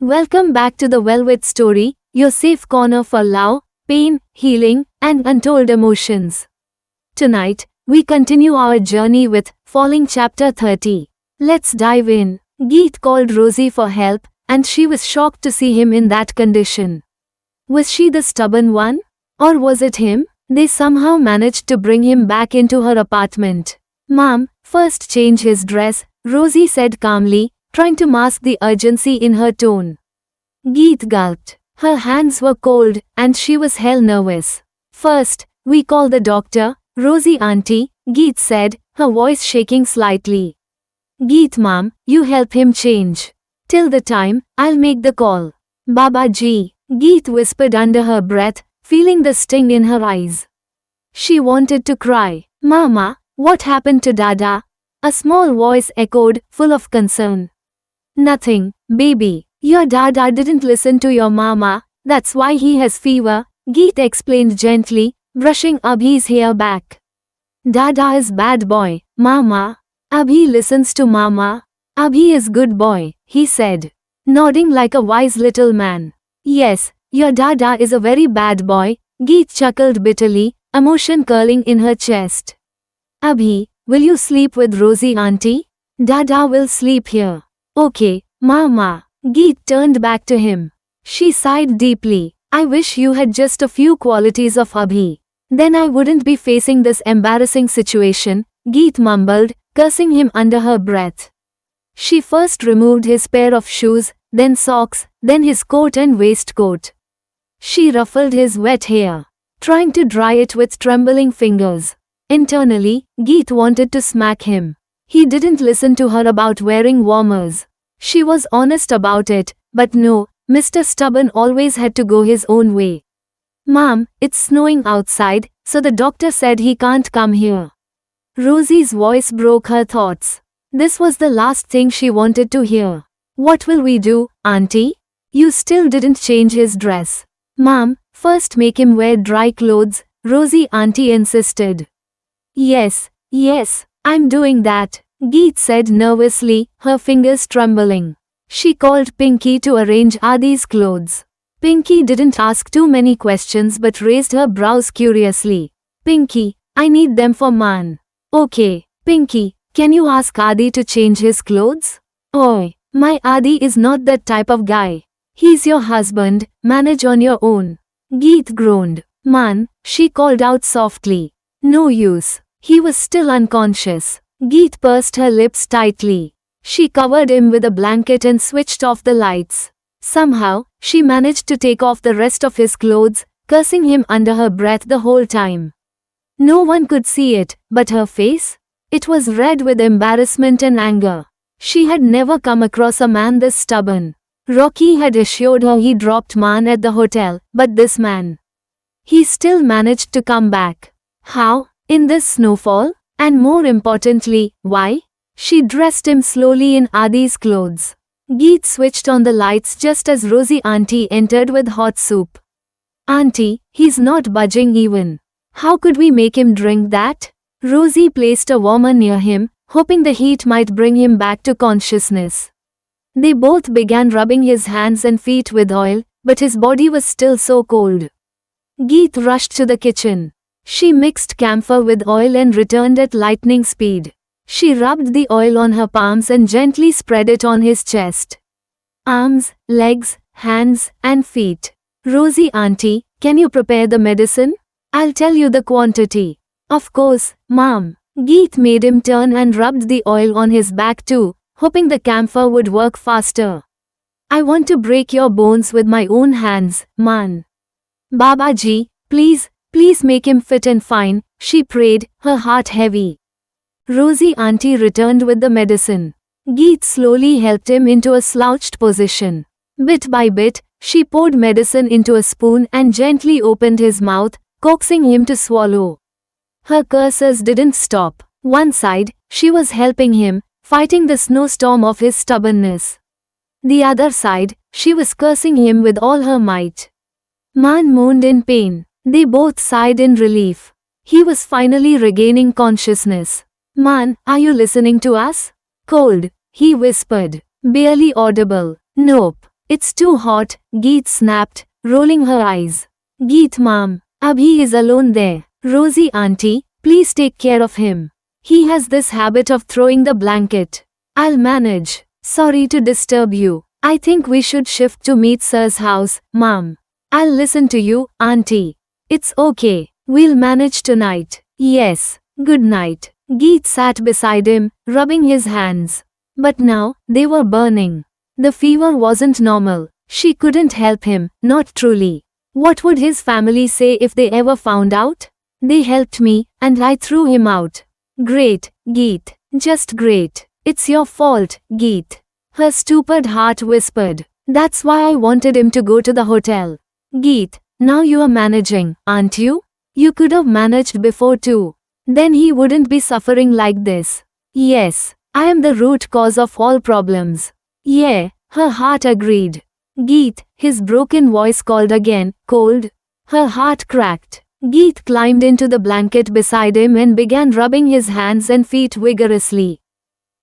Welcome back to the Velvet Story, your safe corner for love, pain, healing, and untold emotions. Tonight, we continue our journey with Falling Chapter 30. Let's dive in. Geet called Rosie for help, and she was shocked to see him in that condition. Was she the stubborn one? Or was it him? They somehow managed to bring him back into her apartment. "Mom, first change his dress," Rosie said calmly, trying to mask the urgency in her tone. Geet gulped. Her hands were cold, and she was hell nervous. "First, we call the doctor, Rosie auntie," Geet said, her voice shaking slightly. "Geet mom, you help him change. Till the time, I'll make the call." "Baba ji," Geet whispered under her breath, feeling the sting in her eyes. She wanted to cry. "Mama, what happened to Dada?" A small voice echoed, full of concern. "Nothing, baby. Your Dada didn't listen to your mama, that's why he has fever," Geet explained gently, brushing Abhi's hair back. "Dada is bad boy, mama. Abhi listens to mama. Abhi is good boy," he said, nodding like a wise little man. "Yes, your Dada is a very bad boy," Geet chuckled bitterly, emotion curling in her chest. "Abhi, will you sleep with Rosie auntie? Dada will sleep here." "Okay, mama." Geet turned back to him. She sighed deeply. "I wish you had just a few qualities of Abhi. Then I wouldn't be facing this embarrassing situation," Geet mumbled, cursing him under her breath. She first removed his pair of shoes, then socks, then his coat and waistcoat. She ruffled his wet hair, trying to dry it with trembling fingers. Internally, Geet wanted to smack him. He didn't listen to her about wearing warmers. She was honest about it, but no, Mr. Stubborn always had to go his own way. "Mom, it's snowing outside, so the doctor said he can't come here." Rosie's voice broke her thoughts. This was the last thing she wanted to hear. "What will we do, auntie? You still didn't change his dress." "Mom, first make him wear dry clothes," Rosie auntie insisted. Yes, I'm doing that," Geet said nervously, her fingers trembling. She called Pinky to arrange Adi's clothes. Pinky didn't ask too many questions but raised her brows curiously. "Pinky, I need them for Man." "Okay, Pinky, can you ask Adi to change his clothes?" "Oi, my Adi is not that type of guy. He's your husband, manage on your own." Geet groaned. "Man," she called out softly. No use. He was still unconscious. Geet pursed her lips tightly. She covered him with a blanket and switched off the lights. Somehow, she managed to take off the rest of his clothes, cursing him under her breath the whole time. No one could see it, but her face? It was red with embarrassment and anger. She had never come across a man this stubborn. Rocky had assured her he dropped Man at the hotel, but this man. He still managed to come back. How? In this snowfall? And more importantly, why? She dressed him slowly in Adi's clothes. Geet switched on the lights just as Rosie auntie entered with hot soup. "Auntie, he's not budging even. How could we make him drink that?" Rosie placed a warmer near him, hoping the heat might bring him back to consciousness. They both began rubbing his hands and feet with oil, but his body was still so cold. Geet rushed to the kitchen. She mixed camphor with oil and returned at lightning speed. She rubbed the oil on her palms and gently spread it on his chest. "Arms, legs, hands, and feet. Rosie auntie, can you prepare the medicine? I'll tell you the quantity." "Of course, mom." Geet made him turn and rubbed the oil on his back too, hoping the camphor would work faster. "I want to break your bones with my own hands, man. Baba ji, please make him fit and fine," she prayed, her heart heavy. Rosie auntie returned with the medicine. Geet slowly helped him into a slouched position. Bit by bit, she poured medicine into a spoon and gently opened his mouth, coaxing him to swallow. Her curses didn't stop. One side, she was helping him, fighting the snowstorm of his stubbornness. The other side, she was cursing him with all her might. Man moaned in pain. They both sighed in relief. He was finally regaining consciousness. "Man, are you listening to us?" "Cold," he whispered. "Barely audible." "Nope. It's too hot, Geet snapped, rolling her eyes. Geet mom, Abhi is alone there. Rosie auntie, please take care of him. He has this habit of throwing the blanket. I'll manage. Sorry to disturb you. I think we should shift to meet sir's house, mom. I'll listen to you, auntie. It's okay. We'll manage tonight. Yes. Good night. Geet sat beside him, rubbing his hands. But now, they were burning. The fever wasn't normal. She couldn't help him, not truly. What would his family say if they ever found out? They helped me, and I threw him out. Great, Geet. Just great. It's your fault, Geet. Her stupid heart whispered. That's why I wanted him to go to the hotel. Geet, now you are managing, aren't you? You could have managed before too. Then he wouldn't be suffering like this. Yes, I am the root cause of all problems. Yeah, her heart agreed. Geet, his broken voice called again, cold. Her heart cracked. Geet climbed into the blanket beside him and began rubbing his hands and feet vigorously.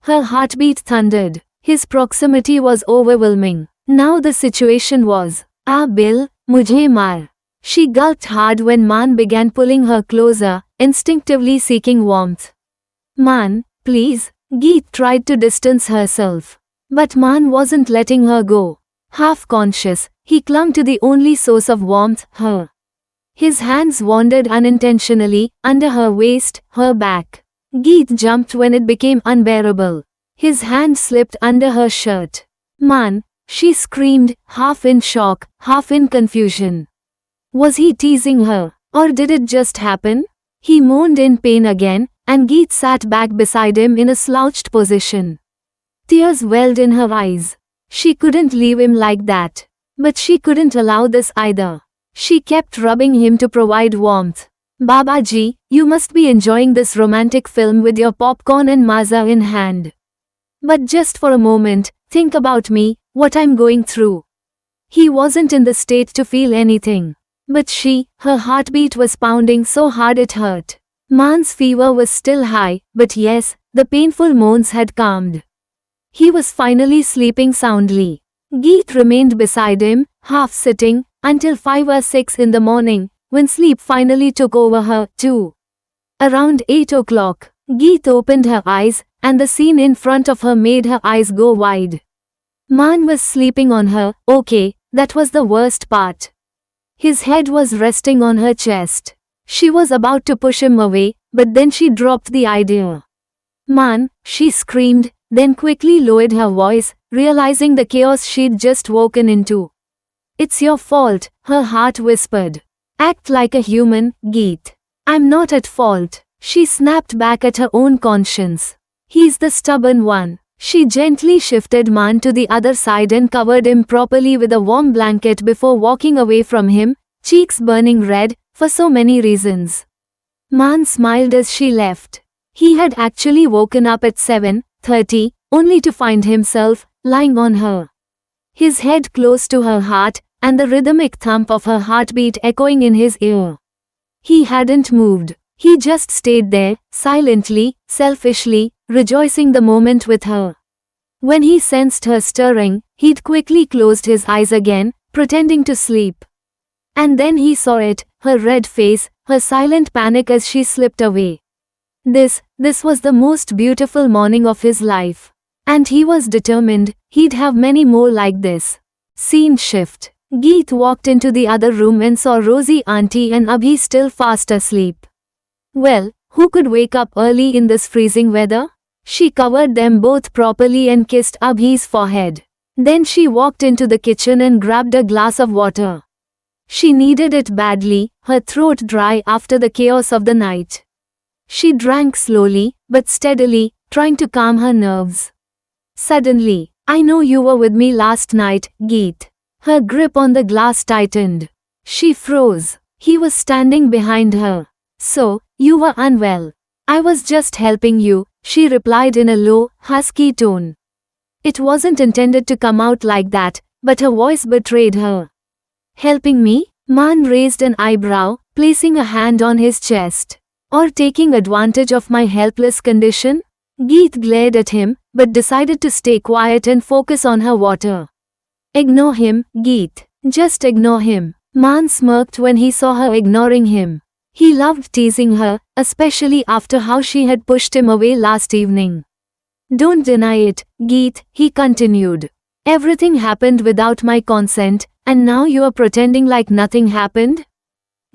Her heartbeat thundered. His proximity was overwhelming. Now the situation was, Bill, mujhe maar. She gulped hard when Man began pulling her closer, instinctively seeking warmth. Man, please. Geet tried to distance herself. But Man wasn't letting her go. Half conscious, he clung to the only source of warmth, her. His hands wandered unintentionally, under her waist, her back. Geet jumped when it became unbearable. His hand slipped under her shirt. Man, she screamed, half in shock, half in confusion. Was he teasing her, or did it just happen? He moaned in pain again, and Geet sat back beside him in a slouched position. Tears welled in her eyes. She couldn't leave him like that. But she couldn't allow this either. She kept rubbing him to provide warmth. Babaji, you must be enjoying this romantic film with your popcorn and maaza in hand. But just for a moment, think about me, what I'm going through. He wasn't in the state to feel anything. But she, her heartbeat was pounding so hard it hurt. Man's fever was still high, but yes, the painful moans had calmed. He was finally sleeping soundly. Geet remained beside him, half sitting, until 5 or 6 in the morning, when sleep finally took over her, too. Around 8 o'clock, Geet opened her eyes, and the scene in front of her made her eyes go wide. Man was sleeping on her, okay, that was the worst part. His head was resting on her chest. She was about to push him away, but then she dropped the idea. Man, she screamed, then quickly lowered her voice, realizing the chaos she'd just woken into. It's your fault, her heart whispered. Act like a human, Geet. I'm not at fault. She snapped back at her own conscience. He's the stubborn one. She gently shifted Man to the other side and covered him properly with a warm blanket before walking away from him, cheeks burning red, for so many reasons. Man smiled as she left. He had actually woken up at 7:30, only to find himself lying on her. His head close to her heart, and the rhythmic thump of her heartbeat echoing in his ear. He hadn't moved. He just stayed there, silently, selfishly, rejoicing the moment with her. When he sensed her stirring, he'd quickly closed his eyes again, pretending to sleep. And then he saw it, her red face, her silent panic as she slipped away. This was the most beautiful morning of his life. And he was determined, he'd have many more like this. Scene shift. Geet walked into the other room and saw Rosie auntie and Abhi still fast asleep. Well, who could wake up early in this freezing weather? She covered them both properly and kissed Abhi's forehead. Then she walked into the kitchen and grabbed a glass of water. She needed it badly, her throat dry after the chaos of the night. She drank slowly, but steadily, trying to calm her nerves. Suddenly, I know you were with me last night, Geet. Her grip on the glass tightened. She froze. He was standing behind her. So, you were unwell. I was just helping you, she replied in a low, husky tone. It wasn't intended to come out like that, but her voice betrayed her. Helping me? Man raised an eyebrow, placing a hand on his chest. Or taking advantage of my helpless condition? Geet glared at him, but decided to stay quiet and focus on her water. Ignore him, Geet. Just ignore him. Man smirked when he saw her ignoring him. He loved teasing her, especially after how she had pushed him away last evening. Don't deny it, Geet, he continued. Everything happened without my consent, and now you are pretending like nothing happened?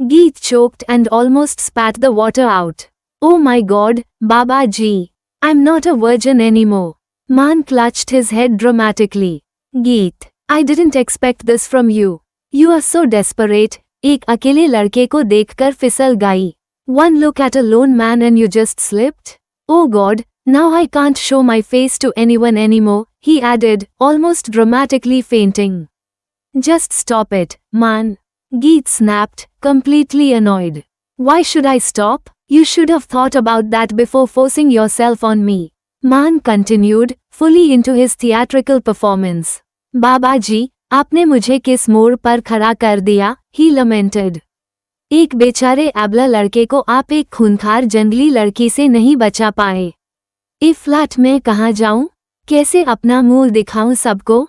Geet choked and almost spat the water out. Oh my God, Baba Ji. I'm not a virgin anymore. Man clutched his head dramatically. Geet, I didn't expect this from you. You are so desperate. एक अकेले लड़के को देखकर फिसल गई. One look at a lone man and you just slipped? Oh God, now I can't show my face to anyone anymore, he added, almost dramatically fainting. Just stop it, man. Geet snapped, completely annoyed. Why should I stop? You should have thought about that before forcing yourself on me. Man continued, fully into his theatrical performance. बाबा जी, आपने मुझे किस मोड़ पर खड़ा कर दिया, he lamented. एक बेचारे एबला लड़के को आप एक खूंखार जंगली लड़की से नहीं बचा पाए. इस फ्लैट में कहाँ जाऊं? कैसे अपना मुंह दिखाऊं सबको?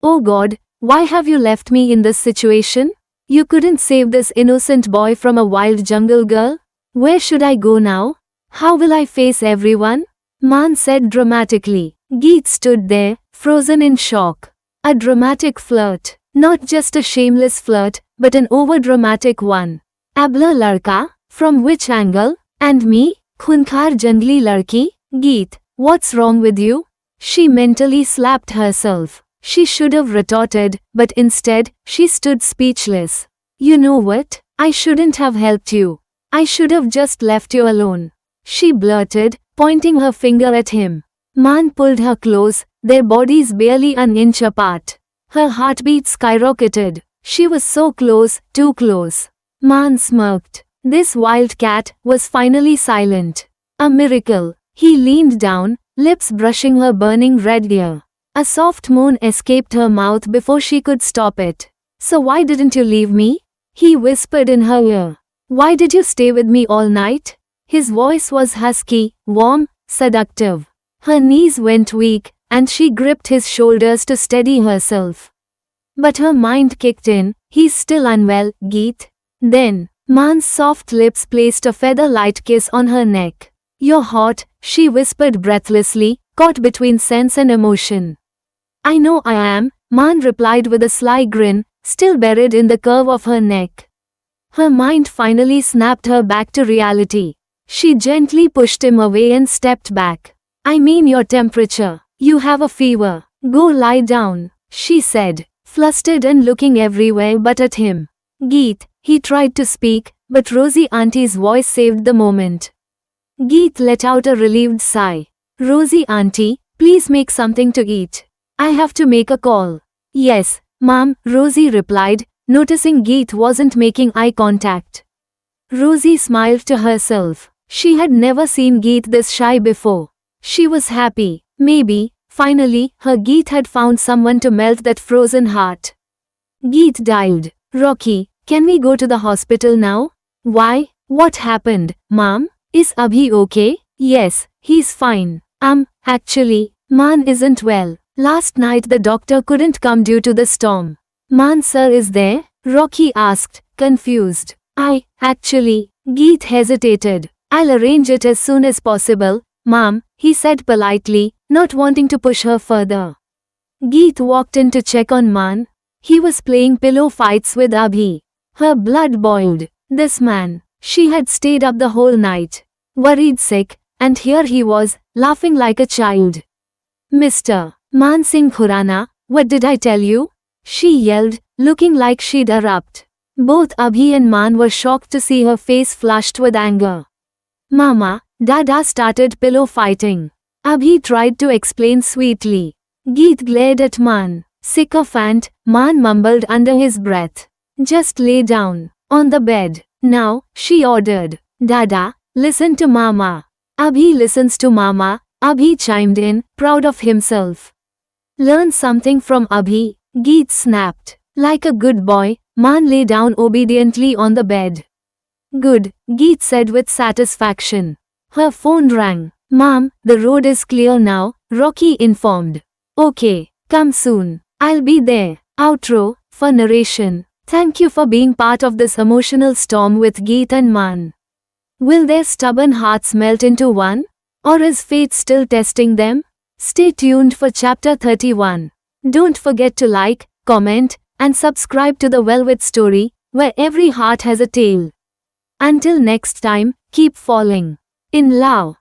Oh God, why have you left me in this situation? You couldn't save this innocent boy from a wild jungle girl? Where should I go now? How will I face everyone? Man said dramatically. Geet stood there, frozen in shock. A dramatic flirt. Not just a shameless flirt, but an overdramatic one. Abla ladka? From which angle? And me? Khunkar jangli ladki? Geet, what's wrong with you? She mentally slapped herself. She should have retorted, but instead, she stood speechless. You know what? I shouldn't have helped you. I should have just left you alone. She blurted, pointing her finger at him. Man pulled her close, their bodies barely an inch apart. Her heartbeat skyrocketed. She was so close, too close. Man smirked. This wild cat was finally silent. A miracle. He leaned down, lips brushing her burning red ear. A soft moan escaped her mouth before she could stop it. So why didn't you leave me? He whispered in her ear. Why did you stay with me all night? His voice was husky, warm, seductive. Her knees went weak, and she gripped his shoulders to steady herself. But her mind kicked in. He's still unwell, Geet. Then, Man's soft lips placed a feather-light kiss on her neck. You're hot, she whispered breathlessly, caught between sense and emotion. I know I am, Man replied with a sly grin, still buried in the curve of her neck. Her mind finally snapped her back to reality. She gently pushed him away and stepped back. I mean your temperature. You have a fever. Go lie down, she said, flustered and looking everywhere but at him. Geet, he tried to speak, but Rosie Auntie's voice saved the moment. Geet let out a relieved sigh. Rosie Auntie, please make something to eat. I have to make a call. Yes, Mom, Rosie replied, noticing Geet wasn't making eye contact. Rosie smiled to herself. She had never seen Geet this shy before. She was happy. Maybe, finally, her Geet had found someone to melt that frozen heart. Geet dialed. Rocky, can we go to the hospital now? Why? What happened, Mom? Is Abhi okay? Yes, he's fine. Actually, Man isn't well. Last night the doctor couldn't come due to the storm. Man sir is there? Rocky asked, confused. Actually, Geet hesitated. I'll arrange it as soon as possible, Mom, he said politely, not wanting to push her further. Geet walked in to check on Man. He was playing pillow fights with Abhi. Her blood boiled. This man. She had stayed up the whole night. Worried sick, and here he was, laughing like a child. Mr. Man Singh Khurana, what did I tell you? She yelled, looking like she'd erupt. Both Abhi and Man were shocked to see her face flushed with anger. Mama, Dada started pillow fighting. Abhi tried to explain sweetly. Geet glared at Man. Sycophant, Man mumbled under his breath. Just lay down, on the bed. Now, she ordered. Dada, listen to Mama. Abhi listens to Mama, Abhi chimed in, proud of himself. Learn something from Abhi, Geet snapped. Like a good boy, Man lay down obediently on the bed. Good, Geet said with satisfaction. Her phone rang. Mom, the road is clear now, Rocky informed. Okay, come soon. I'll be there. Outro, for narration. Thank you for being part of this emotional storm with Geet and Man. Will their stubborn hearts melt into one? Or is fate still testing them? Stay tuned for chapter 31. Don't forget to like, comment, and subscribe to the Velvet Story, where every heart has a tale. Until next time, keep falling in love.